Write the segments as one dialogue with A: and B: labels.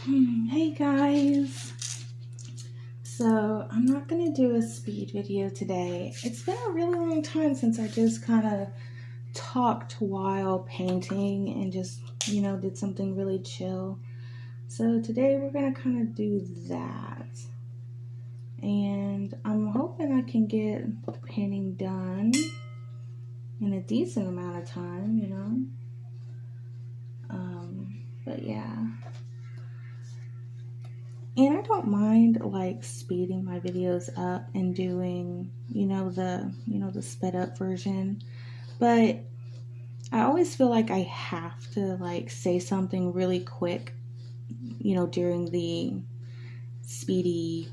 A: Hey guys, so I'm not gonna do a speed video today. It's been a really long time since I just kind of talked while painting and just, did something really chill. So today we're gonna kind of do that. And I'm hoping I can get the painting done in a decent amount of time, But yeah. And I don't mind like speeding my videos up and doing, the sped up version. But I always feel like I have to like say something really quick, during the speedy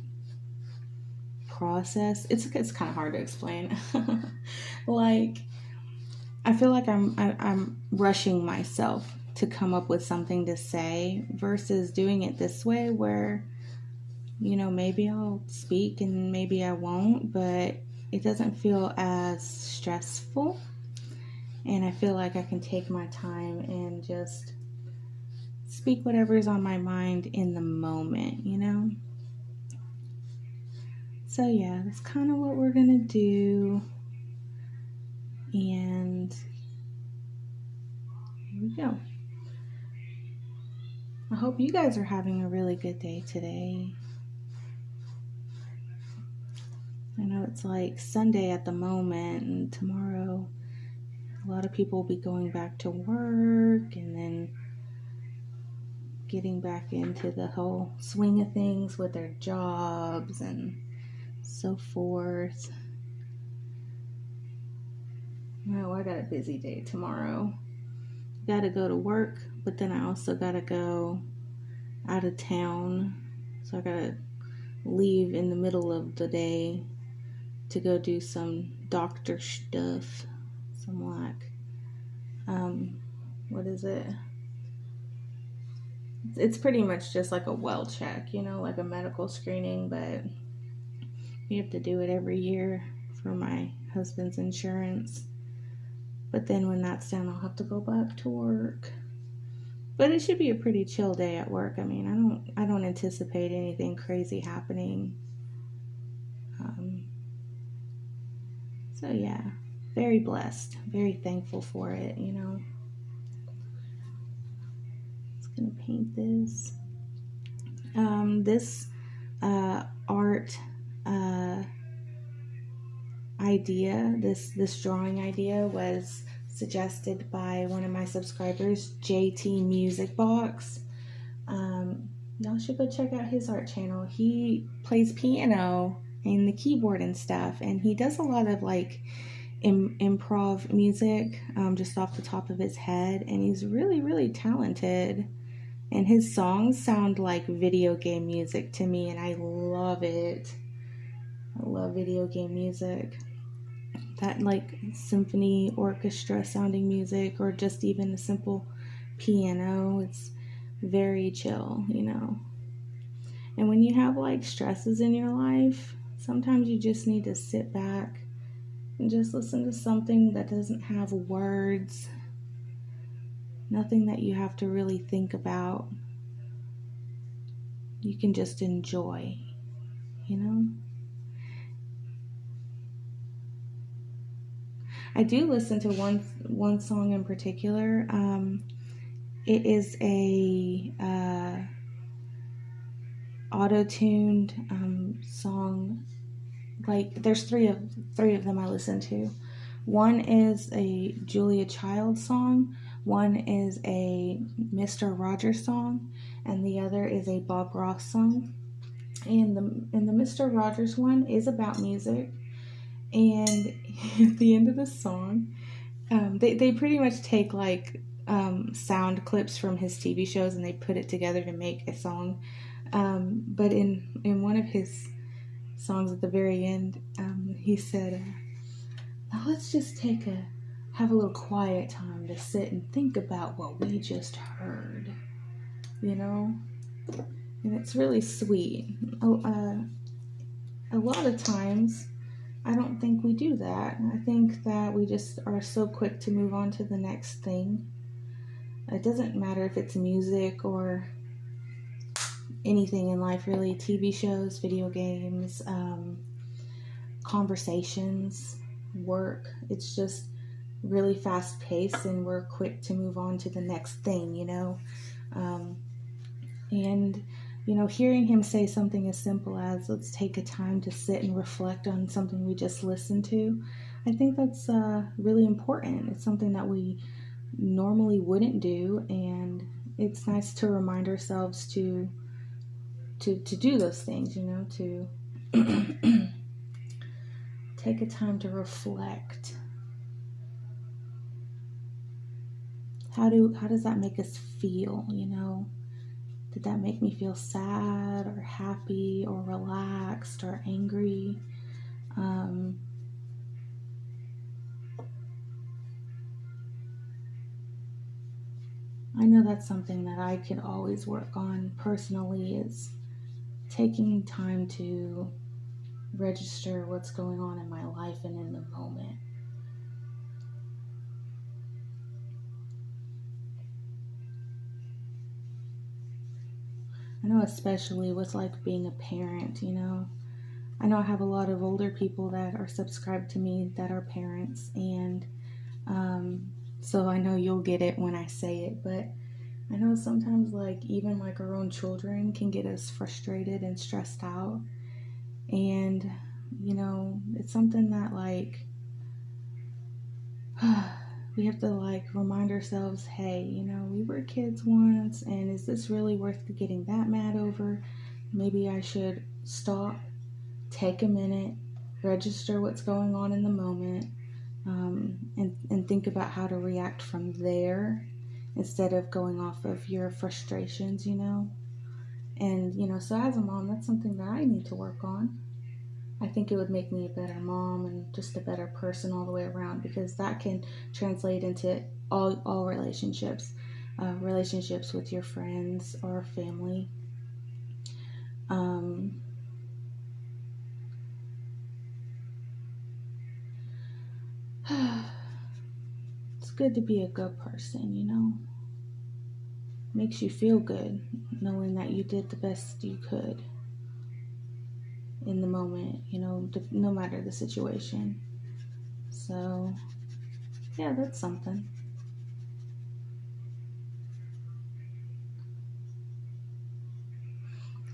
A: process. It's kind of hard to explain. Like I feel like I'm rushing myself to come up with something to say versus doing it this way where maybe I'll speak and maybe I won't, but it doesn't feel as stressful. And I feel like I can take my time and just speak whatever's on my mind in the moment, So yeah, that's kind of what we're going to do. And here we go. I hope you guys are having a really good day today. I know it's like Sunday at the moment, and tomorrow a lot of people will be going back to work and then getting back into the whole swing of things with their jobs and so forth. Oh, I got a busy day tomorrow. Got to go to work, but then I also got to go out of town. So I got to leave in the middle of the day to go do some doctor stuff. Some like, what is it? It's pretty much just like a well check, like a medical screening, but you have to do it every year for my husband's insurance. But then when that's done, I'll have to go back to work. But it should be a pretty chill day at work. I mean, I don't anticipate anything crazy happening. So yeah, very blessed, very thankful for it, Just gonna paint this. This art idea, this drawing idea was suggested by one of my subscribers, JT Music Box. Y'all should go check out his art channel. He plays piano and the keyboard and stuff, and he does a lot of like improv music just off the top of his head, and he's really, really talented. And his songs sound like video game music to me, and I love it. I love video game music. That like symphony orchestra sounding music, or just even a simple piano, it's very chill, And when you have like stresses in your life, sometimes you just need to sit back and just listen to something that doesn't have words, nothing that you have to really think about. You can just enjoy, I do listen to one song in particular. It is a auto-tuned song. Like there's three of them I listen to. One is a Julia Child song, one is a Mr. Rogers song, and the other is a Bob Ross song. And the Mr. Rogers one is about music. And at the end of the song, they pretty much take like sound clips from his TV shows and they put it together to make a song. But in one of his songs at the very end, he said, now let's just have a little quiet time to sit and think about what we just heard, And it's really sweet. A lot of times, I don't think we do that. I think that we just are so quick to move on to the next thing. It doesn't matter if it's music or anything in life, really. TV shows, video games, conversations, work. It's just really fast paced, and we're quick to move on to the next thing, and hearing him say something as simple as, let's take a time to sit and reflect on something we just listened to, I think that's really important. It's something that we normally wouldn't do, and it's nice to remind ourselves to do those things, to take a time to reflect. How does that make us feel, Did that make me feel sad or happy or relaxed or angry? I know that's something that I could always work on personally, is taking time to register what's going on in my life and in the moment. I know especially with like being a parent, I know I have a lot of older people that are subscribed to me that are parents, and so I know you'll get it when I say it, but I know sometimes like even like our own children can get us frustrated and stressed out, and it's something that like we have to like remind ourselves, hey, we were kids once, and is this really worth getting that mad over? Maybe I should stop, take a minute, register what's going on in the moment, and think about how to react from there instead of going off of your frustrations, And, so as a mom, that's something that I need to work on. I think it would make me a better mom and just a better person all the way around, because that can translate into all relationships, relationships with your friends or family. It's good to be a good person, Makes you feel good knowing that you did the best you could in the moment, no matter the situation. So, yeah, that's something.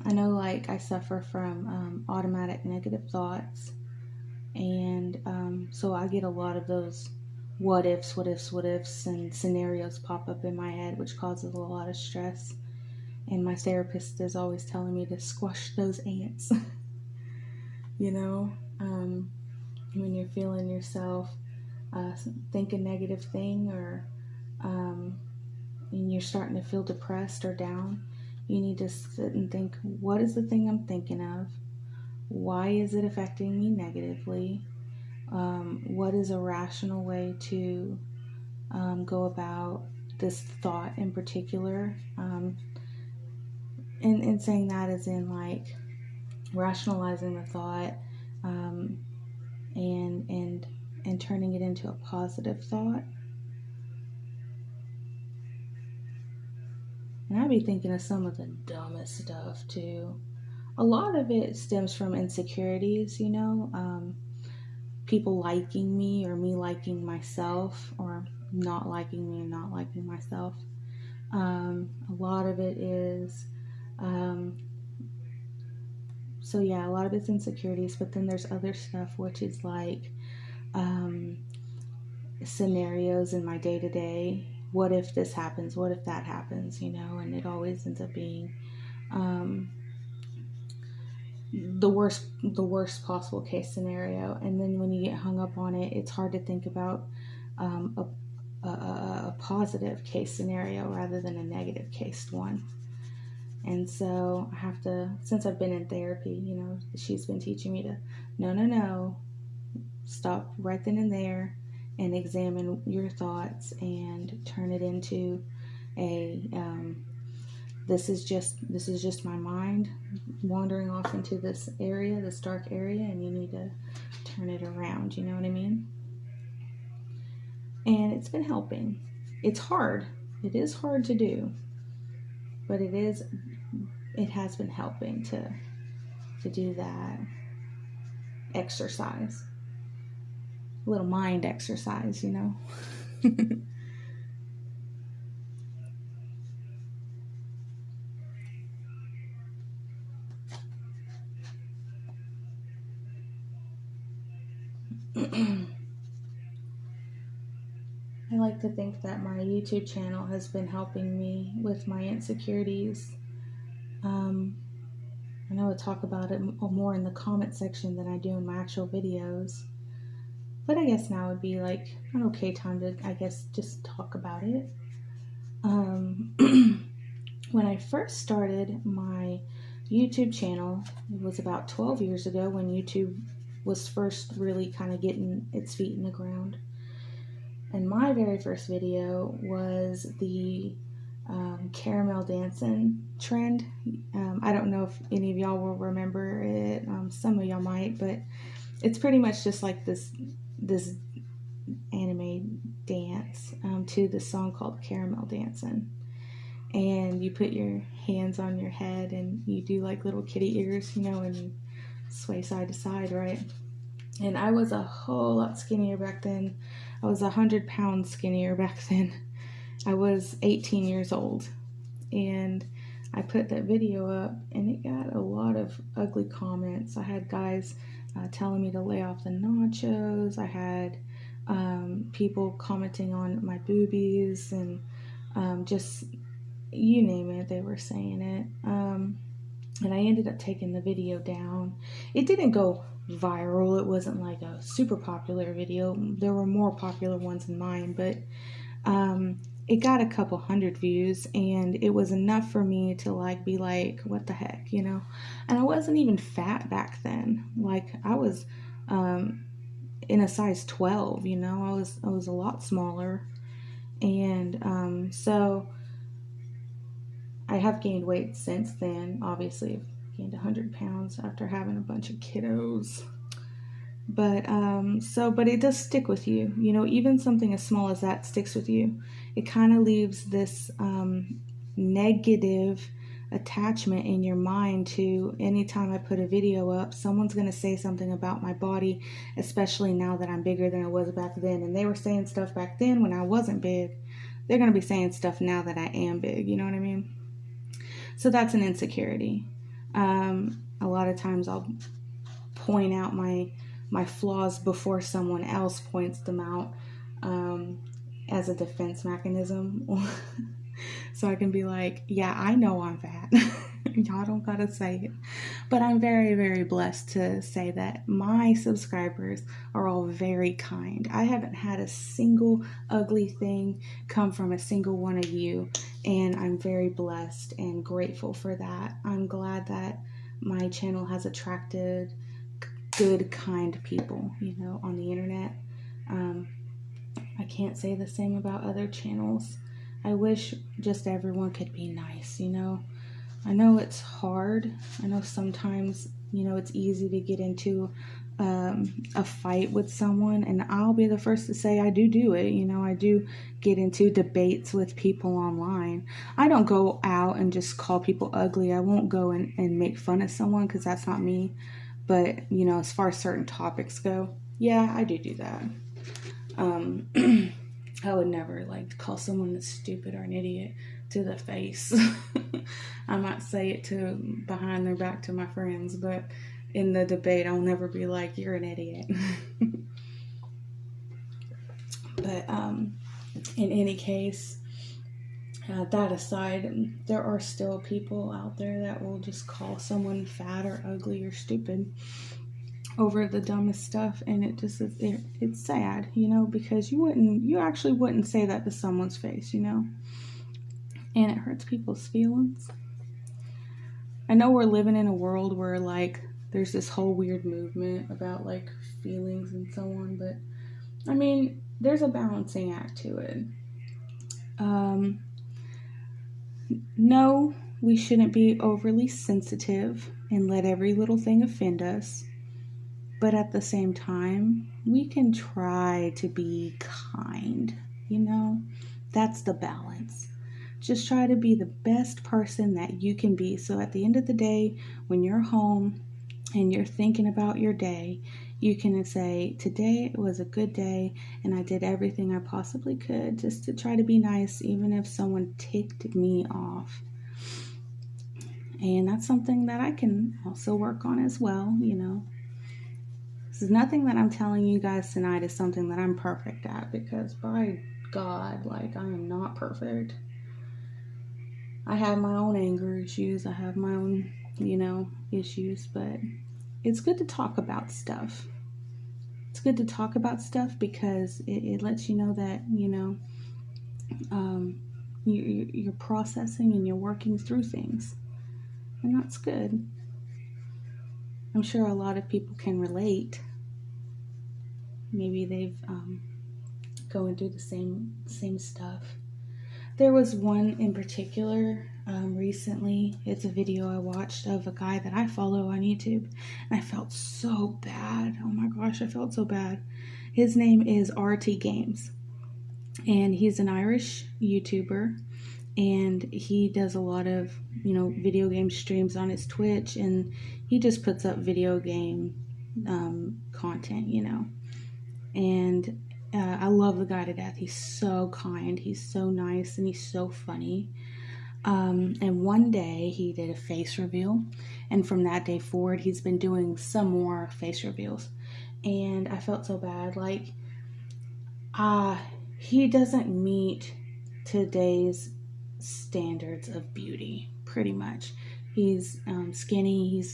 A: I know, like, I suffer from automatic negative thoughts, and so I get a lot of those what ifs, and scenarios pop up in my head, which causes a lot of stress. And my therapist is always telling me to squash those ants. When you're feeling yourself think a negative thing, or and you're starting to feel depressed or down, you need to sit and think, what is the thing I'm thinking of? Why is it affecting me negatively? What is a rational way to go about this thought in particular? And saying that as in like rationalizing the thought, and turning it into a positive thought. And I'd be thinking of some of the dumbest stuff too. A lot of it stems from insecurities, people liking me, or me liking myself, or not liking me and not liking myself. A lot of it is, so yeah, a lot of it's insecurities, but then there's other stuff, which is like scenarios in my day to day. What if this happens? What if that happens? And it always ends up being the worst possible case scenario. And then when you get hung up on it, it's hard to think about a positive case scenario rather than a negative case one. And so I have to, since I've been in therapy, she's been teaching me to no, stop right then and there and examine your thoughts and turn it into a this is just my mind wandering off into this dark area, and you need to turn it around. You know what I mean? And it's been helping. It's hard. It is hard to do, but it is it has been helping to do that exercise, a little mind exercise, you know. I like to think that my YouTube channel has been helping me with my insecurities. I know I talk about it more in the comment section than I do in my actual videos. But I guess now would be like an okay time to, I guess, just talk about it. When I first started my YouTube channel, it was about 12 years ago when YouTube was first really kind of getting its feet in the ground. And my very first video was the caramel dancing trend. I don't know if any of y'all will remember it. Some of y'all might, but it's pretty much just like this anime dance to the song called Caramel Dancing. And you put your hands on your head and you do like little kitty ears, you know, and you sway side to side, right? And I was a whole lot skinnier back then. I was 100 pounds skinnier back then. I was 18 years old. And I put that video up and it got a lot of ugly comments. I had guys telling me to lay off the nachos. I had people commenting on my boobies and just, you name it, they were saying it. And I ended up taking the video down. It didn't go viral. It wasn't like a super popular video. There were more popular ones than mine, but it got a couple hundred views, and it was enough for me to like be like, what the heck, you know? And I wasn't even fat back then. Like I was in a size 12, you know. I was a lot smaller. And so I have gained weight since then. Obviously, I've gained 100 pounds after having a bunch of kiddos. But but it does stick with you. You know, even something as small as that sticks with you. It kind of leaves this negative attachment in your mind to anytime I put a video up, someone's going to say something about my body, especially now that I'm bigger than I was back then. And they were saying stuff back then when I wasn't big. They're going to be saying stuff now that I am big. You know what I mean? So that's an insecurity. A lot of times I'll point out my flaws before someone else points them out as a defense mechanism. So I can be like, yeah, I know I'm fat. Y'all don't gotta say it. But I'm very, very blessed to say that my subscribers are all very kind. I haven't had a single ugly thing come from a single one of you. And I'm very blessed and grateful for that. I'm glad that my channel has attracted good, kind people, you know, on the internet. I can't say the same about other channels. I wish just everyone could be nice, you know. I know it's hard. I know sometimes, you know, it's easy to get into a fight with someone, and I'll be the first to say I do it. You know, I do get into debates with people online. I don't go out and just call people ugly. I won't go and make fun of someone because that's not me. But, you know, as far as certain topics go, yeah, I do that. I would never like call someone stupid or an idiot to the face. I might say it to behind their back to my friends, but in the debate, I'll never be like, you're an idiot. But in any case, that aside, there are still people out there that will just call someone fat or ugly or stupid over the dumbest stuff, and it just is, it's sad, you know, because you actually wouldn't say that to someone's face, you know, and it hurts people's feelings. I know we're living in a world where like there's this whole weird movement about like feelings and so on, but I mean, there's a balancing act to it. No, we shouldn't be overly sensitive and let every little thing offend us. But at the same time, we can try to be kind, you know? That's the balance. Just try to be the best person that you can be. So at the end of the day, when you're home and you're thinking about your day, you can say, today was a good day and I did everything I possibly could just to try to be nice, even if someone ticked me off. And that's something that I can also work on as well, you know. This is nothing that I'm telling you guys tonight is something that I'm perfect at, because by God, like, I am not perfect. I have my own anger issues. I have my own, you know, issues, but it's good to talk about stuff. It's good to talk about stuff because it lets you know that, you know, you're processing and you're working through things. And that's good. I'm sure a lot of people can relate. Maybe they've going through the same stuff. There was one in particular recently. It's a video I watched of a guy that I follow on YouTube, and I felt so bad. Oh my gosh, I felt so bad. His name is RT Games, and he's an Irish YouTuber, and he does a lot of, you know, video game streams on his Twitch, and he just puts up video game content, you know. And I love the guy to death. He's so kind, he's so nice, and he's so funny. And one day he did a face reveal, and from that day forward he's been doing some more face reveals. And I felt so bad, like he doesn't meet today's standards of beauty, pretty much. He's skinny,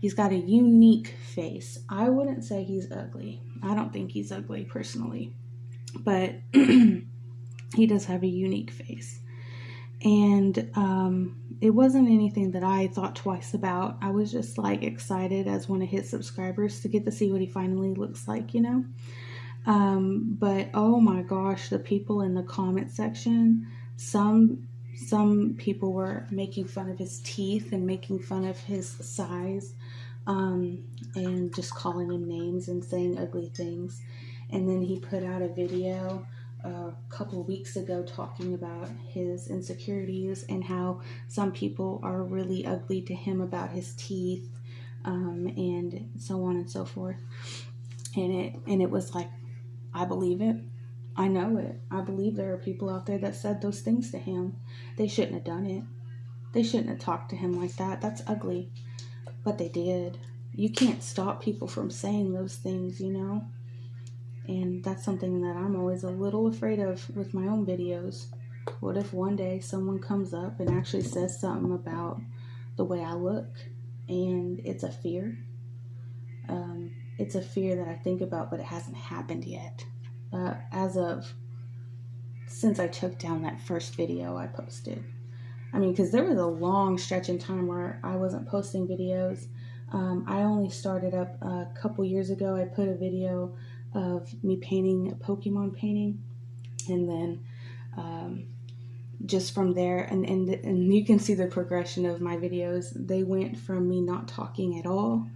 A: he's got a unique face. I wouldn't say he's ugly. I don't think he's ugly personally, but he does have a unique face. And it wasn't anything that I thought twice about. I was just like excited as one of his subscribers to get to see what he finally looks like, you know. But oh my gosh, the people in the comment section, some people were making fun of his teeth and making fun of his size, and just calling him names and saying ugly things. And then he put out a video a couple of weeks ago talking about his insecurities and how some people are really ugly to him about his teeth, and so on and so forth. And it was like, I believe it. I know it. I believe there are people out there that said those things to him. They shouldn't have done it. They shouldn't have talked to him like that. That's ugly. But they did. You can't stop people from saying those things, you know? And that's something that I'm always a little afraid of with my own videos. What if one day someone comes up and actually says something about the way I look? And it's a fear. It's a fear that I think about, but it hasn't happened yet. Since I took down that first video I posted. I mean, because there was a long stretch in time where I wasn't posting videos. I only started up a couple years ago. I put a video of me painting a Pokemon painting, and then just from there, and you can see the progression of my videos. They went from me not talking at all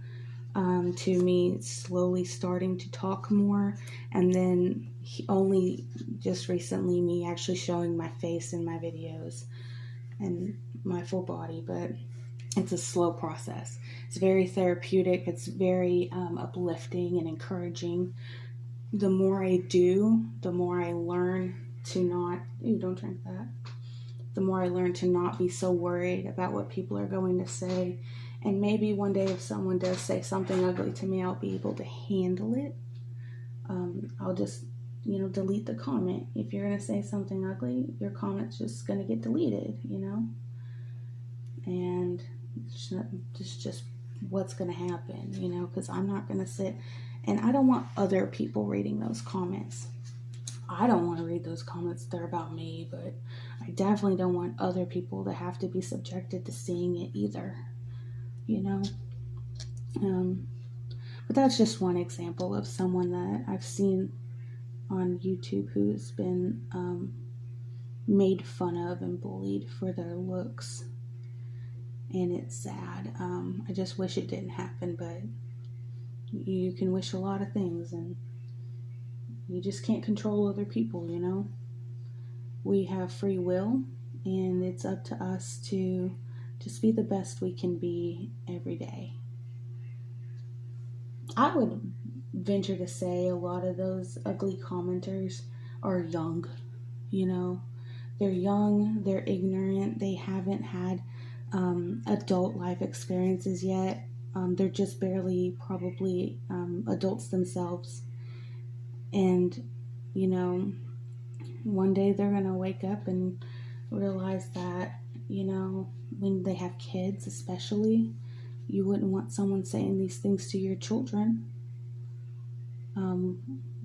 A: to me slowly starting to talk more, and then only just recently me actually showing my face in my videos and my full body. But it's a slow process. It's very therapeutic. It's very uplifting and encouraging. The more I do, the more I learn to not, don't drink that. The more I learn to not be so worried about what people are going to say. And maybe one day if someone does say something ugly to me, I'll be able to handle it. I'll just, delete the comment. If you're going to say something ugly, your comment's just going to get deleted, And it's just what's going to happen, because I'm not going to sit, and I don't want other people reading those comments. I don't want to read those comments. They're about me, but I definitely don't want other people to have to be subjected to seeing it either, But that's just one example of someone that I've seen on YouTube who's been made fun of and bullied for their looks. And it's sad. I just wish it didn't happen, but you can wish a lot of things, and you just can't control other people, We have free will, and it's up to us to just be the best we can be every day. I would venture to say a lot of those ugly commenters are young, you know. They're young, they're ignorant, they haven't had adult life experiences yet. They're just barely probably adults themselves. And, you know, one day they're going to wake up and realize that, you know, when they have kids especially, you wouldn't want someone saying these things to your children.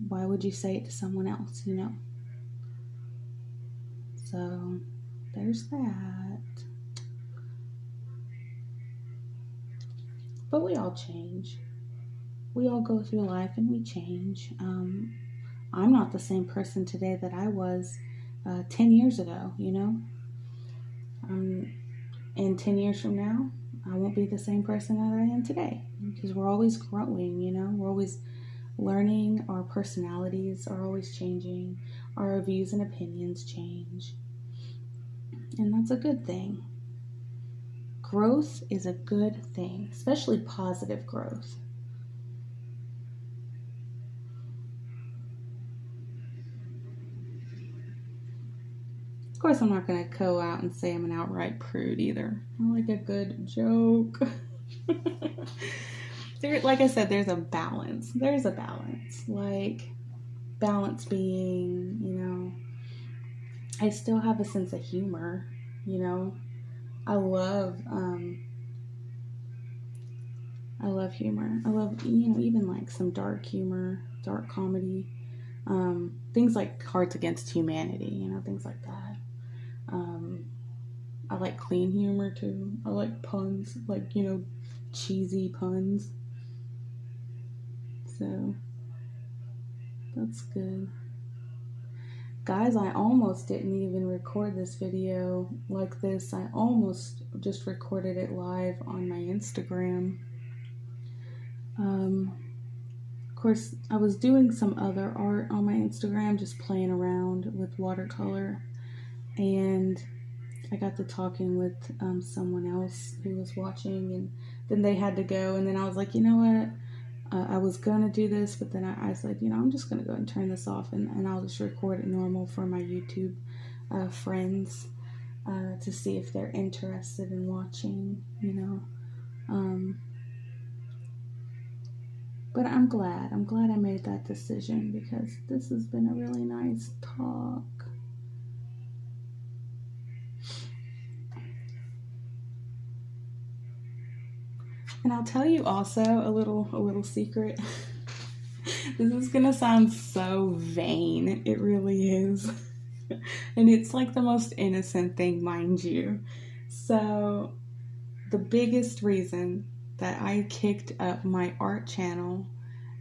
A: Why would you say it to someone else, you know? So there's that. But we all change. We all go through life and we change. I'm not the same person today that I was 10 years ago, you know? And 10 years from now, I won't be the same person that I am today, because we're always growing, you know? We're always learning. Our personalities are always changing. Our views and opinions change. And that's a good thing. Growth is a good thing, especially positive growth. Of course, I'm not going to go out and say I'm an outright prude either. I like a good joke. Like I said, there's a balance. There's a balance. Like, balance being, you know, I still have a sense of humor, you know. I love humor. I love, you know, even like some dark humor, dark comedy. Things like Cards Against Humanity, you know, things like that. I like clean humor too. I like puns, like, you know, cheesy puns. So that's good. Guys, I almost didn't even record this video like this. I almost just recorded it live on my Instagram. Of course, I was doing some other art on my Instagram, just playing around with watercolor. And I got to talking with someone else who was watching, and then they had to go. And then I was like, you know what? I was going to do this, but then I said, you know, I'm just going to go and turn this off, and I'll just record it normal for my YouTube friends to see if they're interested in watching, you know. But I'm glad I made that decision, because this has been a really nice talk. And I'll tell you also a little secret. This is gonna sound so vain. It really is. And it's like the most innocent thing, mind you. So the biggest reason that I kicked up my art channel,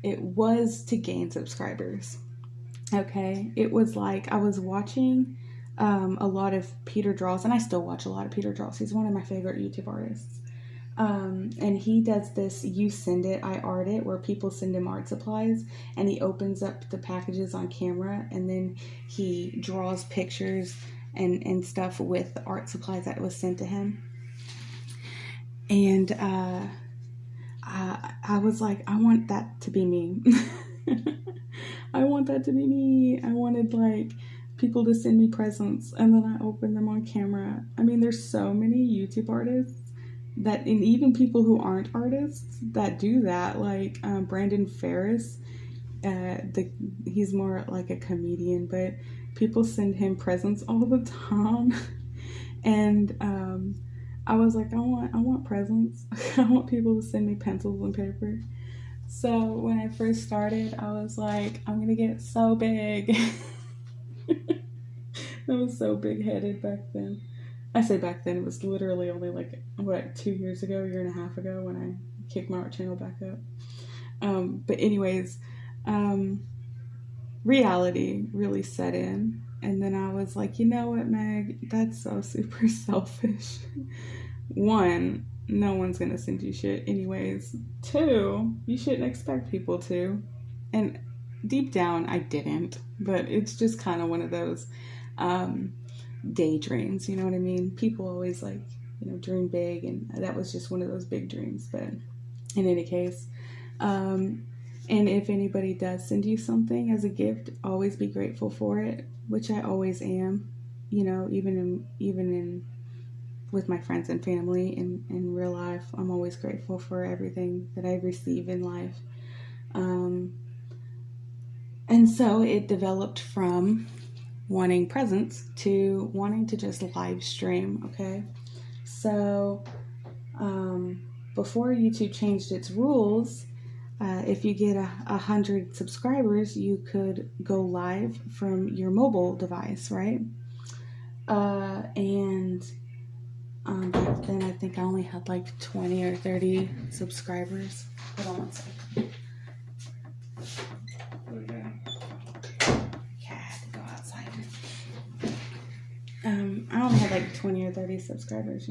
A: it was to gain subscribers. Okay? It was like I was watching a lot of Peter Draws, and I still watch a lot of Peter Draws. He's one of my favorite YouTube artists. And he does this, you send it, I art it, where people send him art supplies, and he opens up the packages on camera, and then he draws pictures and stuff with the art supplies that was sent to him. And I was like, I want that to be me. I want that to be me. I wanted like people to send me presents, and then I open them on camera. I mean, there's so many YouTube artists that, and even people who aren't artists that do that, like Brandon Ferris. He's more like a comedian, but people send him presents all the time. And I was like, I want presents. I want people to send me pencils and paper. So when I first started, I was like, I'm gonna get so big. I was so big-headed back then. I say back then, it was literally only like, 2 years ago, year and a half ago, when I kicked my art channel back up. But anyways, reality really set in. And then I was like, you know what, Meg, that's so super selfish. 1, no one's going to send you shit anyways. 2, you shouldn't expect people to. And deep down, I didn't. But it's just kind of one of those... daydreams, you know what I mean? People always like, dream big, and that was just one of those big dreams. But in any case, and if anybody does send you something as a gift, always be grateful for it, which I always am, even in with my friends and family in real life. I'm always grateful for everything that I receive in life. And so it developed from wanting presents to wanting to just live stream, okay? So before YouTube changed its rules, if you get 100 subscribers, you could go live from your mobile device, right? And back then, I think I only had like 20 or 30 subscribers. Hold on one second. Yeah, I had to go outside. I only had like 20 or 30 subscribers,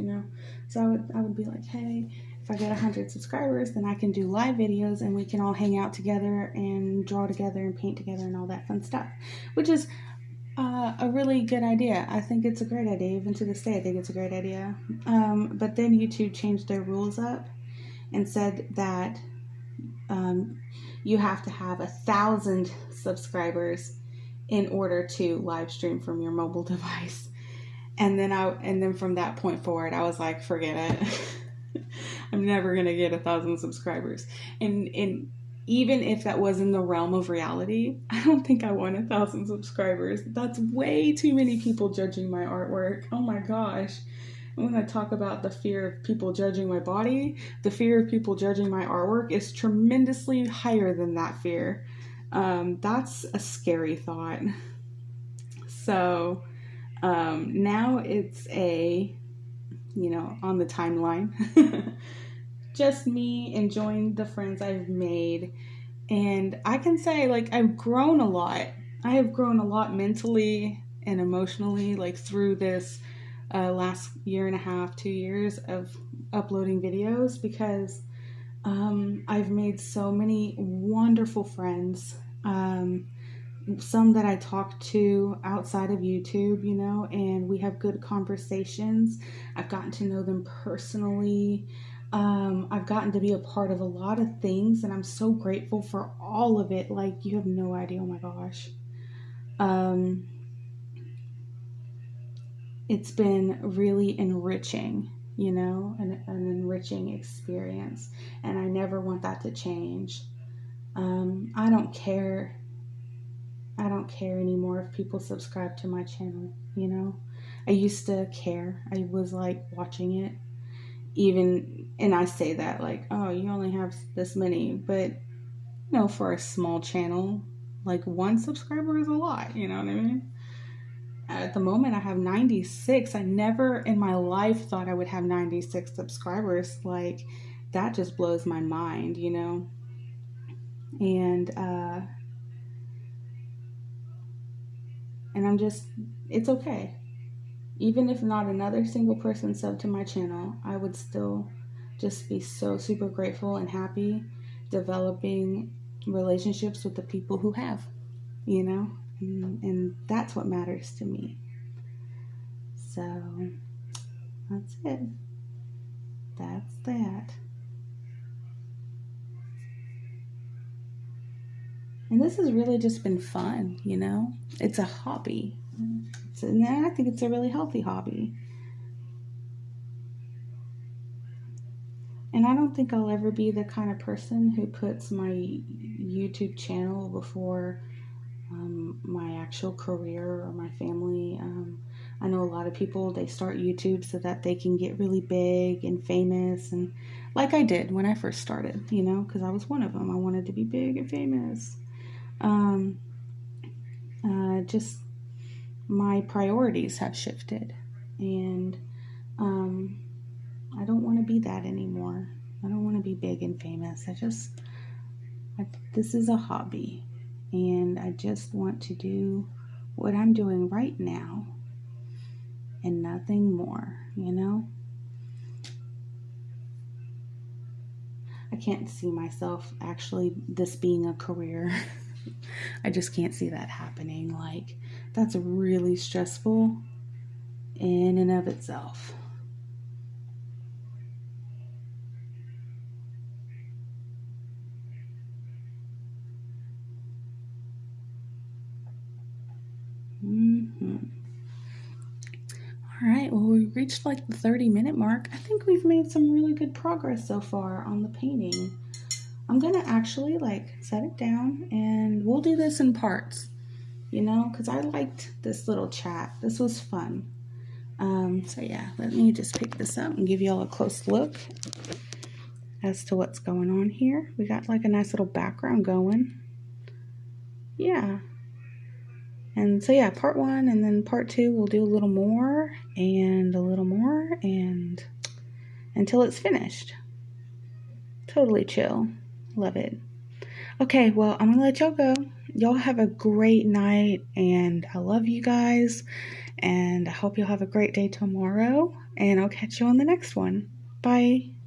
A: So I would be like, hey, if I get 100 subscribers, then I can do live videos and we can all hang out together and draw together and paint together and all that fun stuff, which is a really good idea. I think it's a great idea. Even to this day, I think it's a great idea. But then YouTube changed their rules up and said that you have to have 1,000 subscribers in order to live stream from your mobile device. And then from that point forward, I was like, forget it. I'm never gonna get 1,000 subscribers. And even if that was in the realm of reality, I don't think I want 1,000 subscribers. That's way too many people judging my artwork. Oh my gosh. When I talk about the fear of people judging my body, the fear of people judging my artwork is tremendously higher than that fear. That's a scary thought. So now it's on the timeline, just me enjoying the friends I've made. And I can say, like, I've grown a lot. I have grown a lot mentally and emotionally, like, through this last year and a half, 2 years of uploading videos, because I've made so many wonderful friends. Some that I talk to outside of YouTube, and we have good conversations. I've gotten to know them personally. I've gotten to be a part of a lot of things, and I'm so grateful for all of it. Like, you have no idea. Oh my gosh. It's been really enriching, an enriching experience, and I never want that to change. I don't care anymore if people subscribe to my channel, I used to care. I was like watching it, and I say that like, oh, you only have this many, but for a small channel, like 1 subscriber is a lot, you know what I mean? At the moment, I have 96. I never in my life thought I would have 96 subscribers. Like, that just blows my mind, And I'm just, it's okay. Even if not another single person subbed to my channel, I would still just be so super grateful and happy developing relationships with the people who have, and that's what matters to me. So that's it. That's that. And this has really just been fun, It's a hobby. And I think it's a really healthy hobby. And I don't think I'll ever be the kind of person who puts my YouTube channel before my actual career or my family. I know a lot of people, they start YouTube so that they can get really big and famous, and like I did when I first started, because I was one of them. I wanted to be big and famous. Just my priorities have shifted, and I don't want to be that anymore. I don't want to be big and famous. This is a hobby, and I just want to do what I'm doing right now and nothing more, I can't see myself actually this being a career. I just can't see that happening. Like, that's really stressful.
B: in and of itself. All right, well, we reached like the 30-minute mark. I think we've made some really good progress so far on the painting. I'm gonna actually like set it down and we'll do this in parts, you know, because I liked this little chat. This was fun. So yeah, let me just pick this up and give you all a close look as to what's going on here. We got like a nice little background going. Yeah. And so yeah, part 1 and then part 2 we'll do a little more and a little more and until it's finished. Totally chill. Love it. Okay, well, I'm gonna let y'all go. Y'all have a great night and I love you guys and I hope you'll have a great day tomorrow and I'll catch you on the next one. Bye.